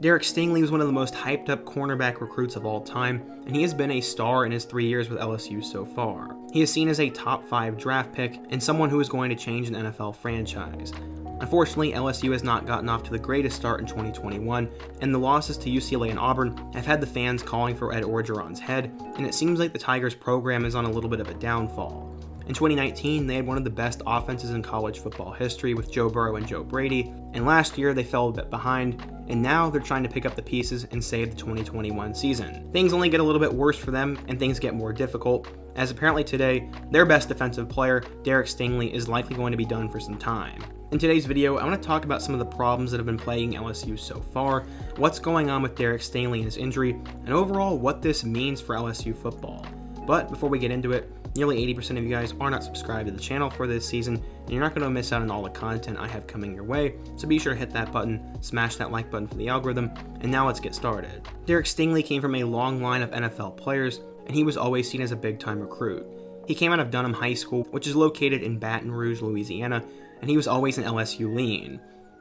Derek Stingley was one of the most hyped up cornerback recruits of all time, and he has been a star in his 3 years with LSU so far. He is seen as a top 5 draft pick and someone who is going to change an NFL franchise. Unfortunately, LSU has not gotten off to the greatest start in 2021, and the losses to UCLA and Auburn have had the fans calling for Ed Orgeron's head, and it seems like the Tigers program is on a little bit of a downfall. In 2019, they had one of the best offenses in college football history with Joe Burrow and Joe Brady, and last year they fell a bit behind, and now they're trying to pick up the pieces and save the 2021 season. Things only get a little bit worse for them, and things get more difficult, as apparently today, their best defensive player, Derek Stingley, is likely going to be done for some time. In today's video, I want to talk about some of the problems that have been plaguing LSU so far, what's going on with Derek Stingley and his injury, and overall what this means for LSU football. But before we get into it, nearly 80% of you guys are not subscribed to the channel for this season, and you're not going to miss out on all the content I have coming your way, so be sure to hit that button, smash that like button for the algorithm, and now let's get started. Derek Stingley came from a long line of NFL players, and he was always seen as a big-time recruit. He came out of Dunham High School, which is located in Baton Rouge, Louisiana, and he was always an LSU lean.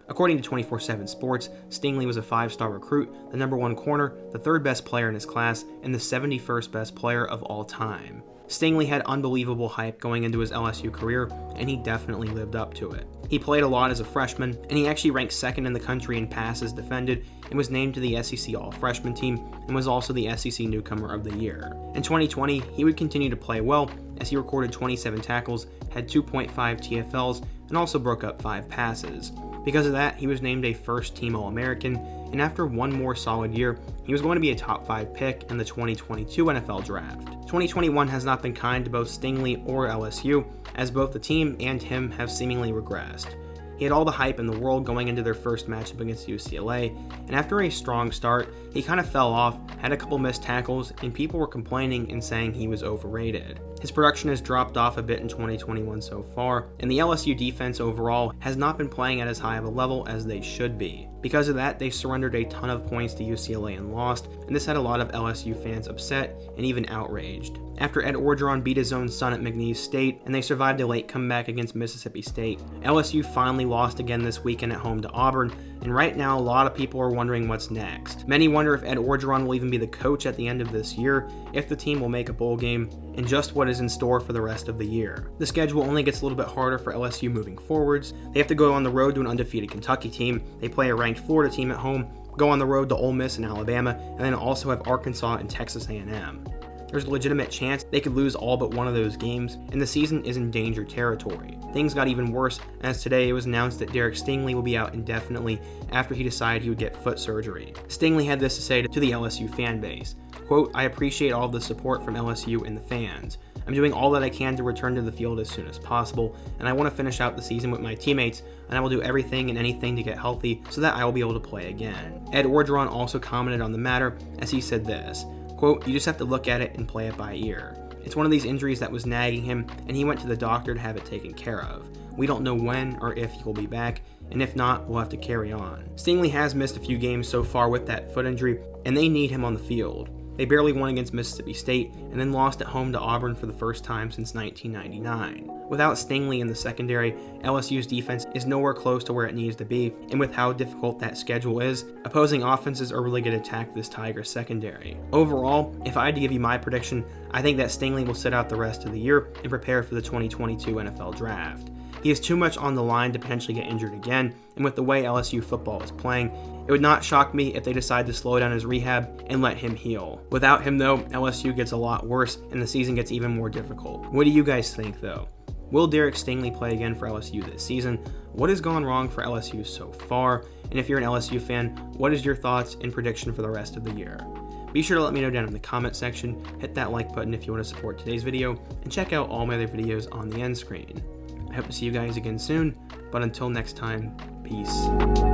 According to 24/7 Sports, Stingley was a 5-star recruit, the number 1 corner, the 3rd best player in his class, and the 71st best player of all time. Stingley had unbelievable hype going into his LSU career, and he definitely lived up to it. He played a lot as a freshman, and he actually ranked 2nd in the country in passes defended, and was named to the SEC All-Freshman team, and was also the SEC Newcomer of the Year. In 2020, he would continue to play well, as he recorded 27 tackles, had 2.5 TFLs, and also broke up 5 passes. Because of that, he was named a first-team All-American, and after one more solid year, he was going to be a top 5 pick in the 2022 NFL Draft. 2021 has not been kind to both Stingley or LSU, as both the team and him have seemingly regressed. He had all the hype in the world going into their first matchup against UCLA, and after a strong start, he kind of fell off, had a couple missed tackles, and people were complaining and saying he was overrated. His production has dropped off a bit in 2021 so far, and the LSU defense overall has not been playing at as high of a level as they should be. Because of that, they surrendered a ton of points to UCLA and lost, and this had a lot of LSU fans upset and even outraged. After Ed Orgeron beat his own son at McNeese State, and they survived a late comeback against Mississippi State, LSU finally lost again this weekend at home to Auburn, and right now a lot of people are wondering what's next. Many wonder if Ed Orgeron will even be the coach at the end of this year, if the team will make a bowl game, and just what is in store for the rest of the year. The schedule only gets a little bit harder for LSU moving forwards. They have to go on the road to an undefeated Kentucky team, they play a ranked Florida team at home, go on the road to Ole Miss and Alabama, and then also have Arkansas and Texas A&M. There's a legitimate chance they could lose all but one of those games, and the season is in danger territory. Things got even worse, as today it was announced that Derek Stingley will be out indefinitely after he decided he would get foot surgery. Stingley had this to say to the LSU fan base, quote, "I appreciate all of the support from LSU and the fans. I'm doing all that I can to return to the field as soon as possible, and I want to finish out the season with my teammates, and I will do everything and anything to get healthy so that I will be able to play again." Ed Orgeron also commented on the matter as he said this, quote, "You just have to look at it and play it by ear. It's one of these injuries that was nagging him, and he went to the doctor to have it taken care of. We don't know when or if he will be back, and if not, we'll have to carry on." Stingley has missed a few games so far with that foot injury, and they need him on the field. They barely won against Mississippi State, and then lost at home to Auburn for the first time since 1999. Without Stingley in the secondary, LSU's defense is nowhere close to where it needs to be, and with how difficult that schedule is, opposing offenses are really going to attack this Tigers secondary. Overall, if I had to give you my prediction, I think that Stingley will sit out the rest of the year and prepare for the 2022 NFL Draft. He has too much on the line to potentially get injured again, and with the way LSU football is playing, it would not shock me if they decide to slow down his rehab and let him heal. Without him though, LSU gets a lot worse and the season gets even more difficult. What do you guys think though? Will Derek Stingley play again for LSU this season? What has gone wrong for LSU so far? And if you're an LSU fan, what is your thoughts and prediction for the rest of the year? Be sure to let me know down in the comment section, hit that like button if you want to support today's video, and check out all my other videos on the end screen. I hope to see you guys again soon, but until next time, peace.